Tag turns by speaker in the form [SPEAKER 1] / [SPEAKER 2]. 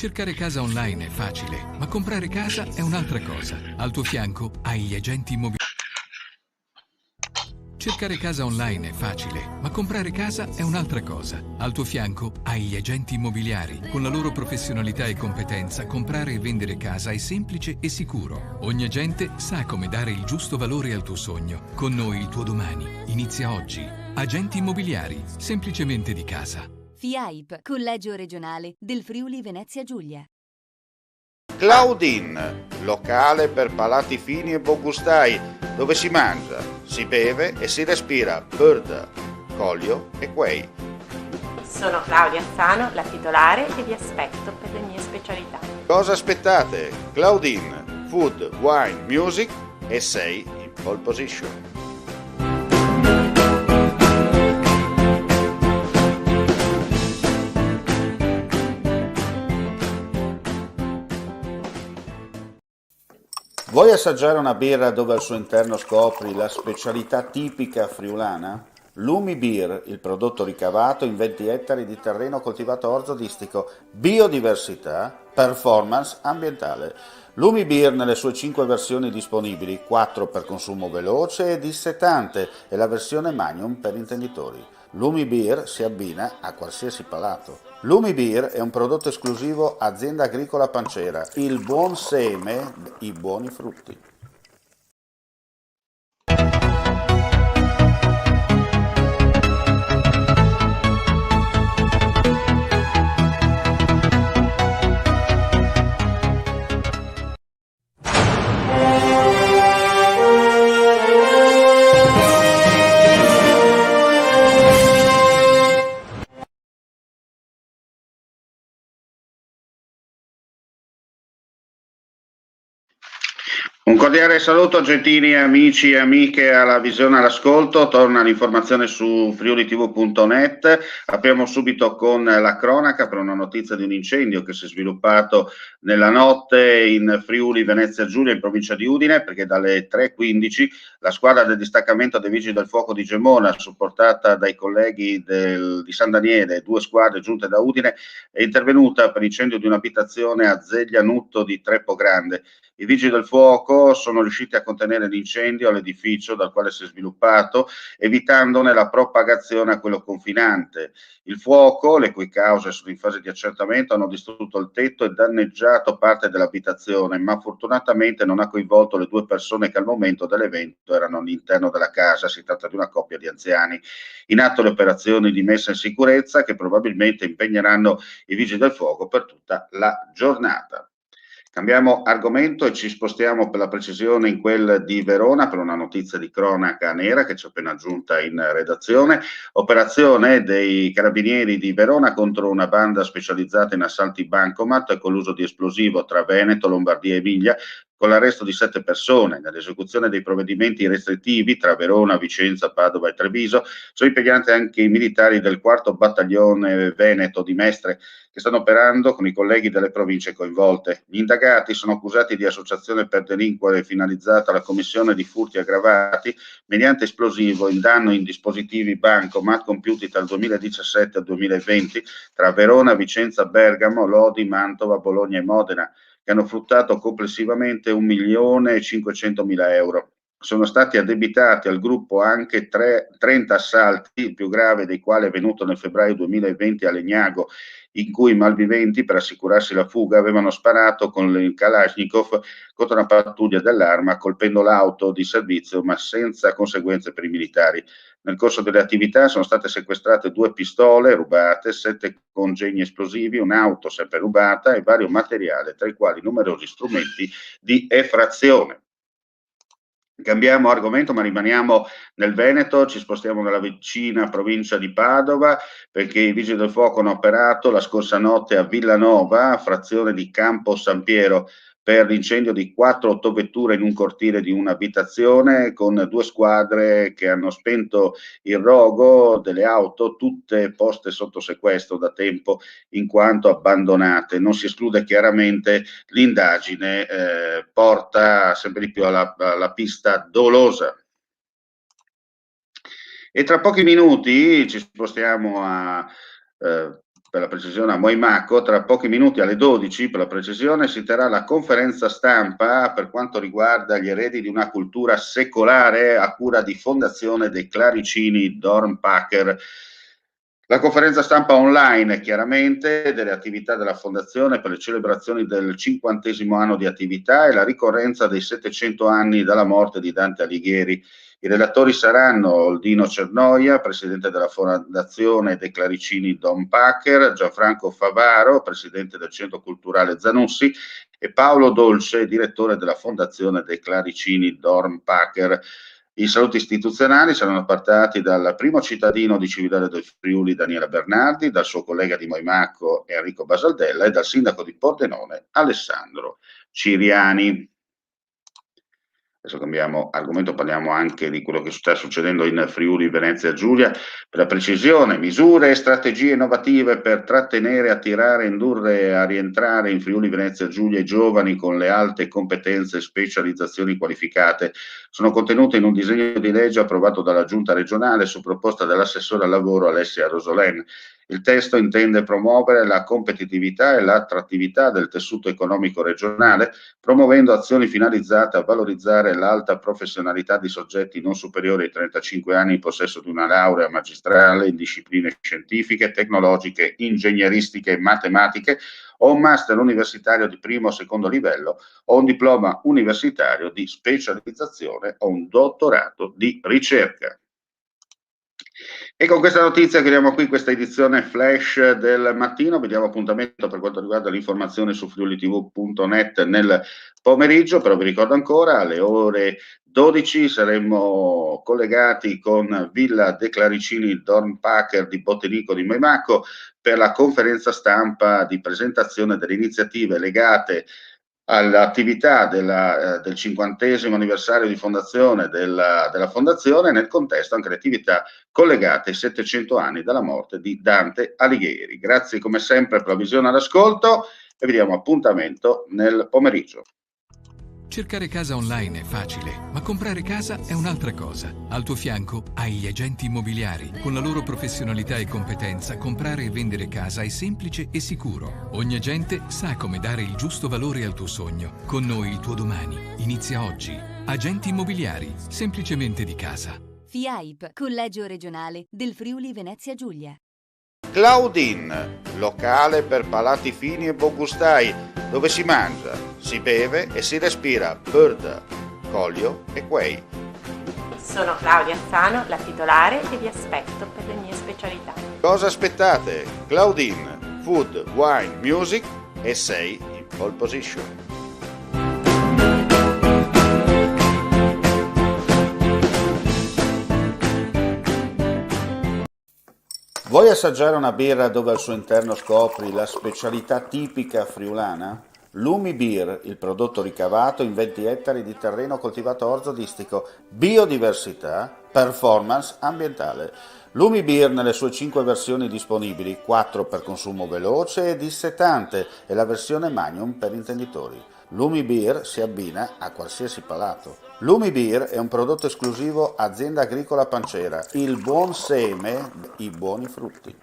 [SPEAKER 1] Cercare casa online è facile, ma comprare casa è un'altra cosa. Al tuo fianco hai gli agenti immobiliari. Cercare casa online è facile, ma comprare casa è un'altra cosa. Al tuo fianco hai gli agenti immobiliari. Con la loro professionalità e competenza, comprare e vendere casa è semplice e sicuro. Ogni agente sa come dare il giusto valore al tuo sogno. Con noi il tuo domani inizia oggi. Agenti immobiliari, semplicemente di casa.
[SPEAKER 2] FIAIP, Collegio Regionale del Friuli Venezia Giulia.
[SPEAKER 3] Claudine, locale per palati fini e buongustai, dove si mangia, si beve e si respira bird, Collio e quei.
[SPEAKER 4] Sono Claudia Azzano, la titolare, e vi aspetto per le mie specialità.
[SPEAKER 3] Cosa aspettate? Claudine, food, wine, music e sei in pole position. Vuoi assaggiare una birra dove al suo interno scopri la specialità tipica friulana? Lumi Beer, il prodotto ricavato in 20 ettari di terreno coltivato orzodistico, biodiversità, performance ambientale. Lumi Beer nelle sue 5 versioni disponibili, 4 per consumo veloce e dissetante e la versione Magnum per intenditori. Lumi Beer si abbina a qualsiasi palato. Lumi Beer è un prodotto esclusivo Azienda Agricola Pancera, il buon seme, i buoni frutti. Un cordiale saluto gentili amici e amiche alla visione e all'ascolto, torna l'informazione su friulitv.net, apriamo subito con la cronaca per una notizia di un incendio che si è sviluppato nella notte in Friuli Venezia Giulia in provincia di Udine, perché dalle 3:15 la squadra del distaccamento dei Vigili del Fuoco di Gemona, supportata dai colleghi di San Daniele, 2 squadre giunte da Udine, è intervenuta per l'incendio di un'abitazione a Zeglia Nutto di Treppo Grande. I Vigili del Fuoco sono riusciti a contenere l'incendio all'edificio dal quale si è sviluppato, evitandone la propagazione a quello confinante. Il fuoco, le cui cause sono in fase di accertamento, hanno distrutto il tetto e danneggiato parte dell'abitazione, ma fortunatamente non ha coinvolto le 2 persone che al momento dell'evento erano all'interno della casa. Si tratta di una coppia di anziani. In atto le operazioni di messa in sicurezza che probabilmente impegneranno i Vigili del Fuoco per tutta la giornata. Cambiamo argomento e ci spostiamo per la precisione in quel di Verona per una notizia di cronaca nera che ci è appena giunta in redazione. Operazione dei carabinieri di Verona contro una banda specializzata in assalti bancomat con l'uso di esplosivo tra Veneto, Lombardia e Emilia, con l'arresto di 7 persone. Nell'esecuzione dei provvedimenti restrittivi tra Verona, Vicenza, Padova e Treviso sono impegnati anche i militari del 4° battaglione Veneto di Mestre, che stanno operando con i colleghi delle province coinvolte. Gli indagati sono accusati di associazione per delinquere finalizzata alla commissione di furti aggravati mediante esplosivo in danno in dispositivi bancomat compiuti tra il 2017 e il 2020 tra Verona, Vicenza, Bergamo, Lodi, Mantova, Bologna e Modena, che hanno fruttato complessivamente 1.500.000 euro. Sono stati addebitati al gruppo anche 30 assalti, il più grave dei quali è avvenuto nel febbraio 2020 a Legnago, in cui i malviventi, per assicurarsi la fuga, avevano sparato con il Kalashnikov contro una pattuglia dell'Arma, colpendo l'auto di servizio, ma senza conseguenze per i militari. Nel corso delle attività sono state sequestrate 2 pistole rubate, 7 congegni esplosivi, un'auto sempre rubata e vario materiale, tra i quali numerosi strumenti di effrazione. Cambiamo argomento, ma rimaniamo nel Veneto, ci spostiamo nella vicina provincia di Padova, perché i Vigili del Fuoco hanno operato la scorsa notte a Villanova, frazione di Campo San Piero, per l'incendio di 4 autovetture in un cortile di un'abitazione, con 2 squadre che hanno spento il rogo delle auto, tutte poste sotto sequestro da tempo in quanto abbandonate. Non si esclude chiaramente l'indagine porta sempre di più alla pista dolosa. E tra pochi minuti ci spostiamo a per la precisione a Moimacco, tra pochi minuti alle 12 per la precisione si terrà la conferenza stampa per quanto riguarda gli eredi di una cultura secolare a cura di Fondazione dei Claricini Dornpacher. La conferenza stampa online, chiaramente, delle attività della Fondazione per le celebrazioni del 50° anno di attività e la ricorrenza dei 700 anni dalla morte di Dante Alighieri. I relatori saranno Oldino Cernoia, presidente della Fondazione dei Claricini Dornpacher, Gianfranco Favaro, presidente del Centro Culturale Zanussi, e Paolo Dolce, direttore della Fondazione dei Claricini Dornpacher. I saluti istituzionali saranno appartati dal primo cittadino di Cividale del Friuli, Daniela Bernardi, dal suo collega di Moimacco, Enrico Basaldella, e dal sindaco di Pordenone, Alessandro Ciriani. Adesso cambiamo argomento, parliamo anche di quello che sta succedendo in Friuli Venezia Giulia. Per la precisione, misure e strategie innovative per trattenere, attirare e indurre a rientrare in Friuli Venezia Giulia i giovani con le alte competenze e specializzazioni qualificate sono contenute in un disegno di legge approvato dalla Giunta regionale su proposta dell'assessore al lavoro Alessia Rosolen. Il testo intende promuovere la competitività e l'attrattività del tessuto economico regionale, promuovendo azioni finalizzate a valorizzare l'alta professionalità di soggetti non superiori ai 35 anni in possesso di una laurea magistrale in discipline scientifiche, tecnologiche, ingegneristiche e matematiche o un master universitario di primo o secondo livello o un diploma universitario di specializzazione o un dottorato di ricerca. E con questa notizia chiudiamo qui questa edizione flash del mattino. Vi diamo appuntamento per quanto riguarda l'informazione su friulitv.net nel pomeriggio, però vi ricordo ancora alle ore 12 saremo collegati con Villa De Claricini Dornpacher di Bottenico di Moimacco per la conferenza stampa di presentazione delle iniziative legate all'attività del 50° anniversario di fondazione della Fondazione e nel contesto anche le attività collegate ai 700 anni dalla morte di Dante Alighieri. Grazie come sempre per la visione e l'ascolto e vi diamo appuntamento nel pomeriggio.
[SPEAKER 1] Cercare casa online è facile, ma comprare casa è un'altra cosa. Al tuo fianco hai gli agenti immobiliari. Con la loro professionalità e competenza, comprare e vendere casa è semplice e sicuro. Ogni agente sa come dare il giusto valore al tuo sogno. Con noi il tuo domani inizia oggi. Agenti immobiliari, semplicemente di casa.
[SPEAKER 2] FIAIP, Collegio Regionale del Friuli Venezia Giulia.
[SPEAKER 3] Claudine, locale per palati fini e buongustai, dove si mangia, si beve e si respira bird, Collio e Quay.
[SPEAKER 4] Sono Claudia Azzano, la titolare, e vi aspetto per le mie specialità.
[SPEAKER 3] Cosa aspettate? Claudine, food, wine, music e sei in pole position. Vuoi assaggiare una birra dove al suo interno scopri la specialità tipica friulana? Lumi Beer, il prodotto ricavato in 20 ettari di terreno coltivato orzodistico, biodiversità, performance ambientale. Lumi Beer nelle sue 5 versioni disponibili, 4 per consumo veloce e dissetante e la versione Magnum per intenditori. Lumi Beer si abbina a qualsiasi palato. Lumi Beer è un prodotto esclusivo Azienda Agricola Pancera, il buon seme, i buoni frutti.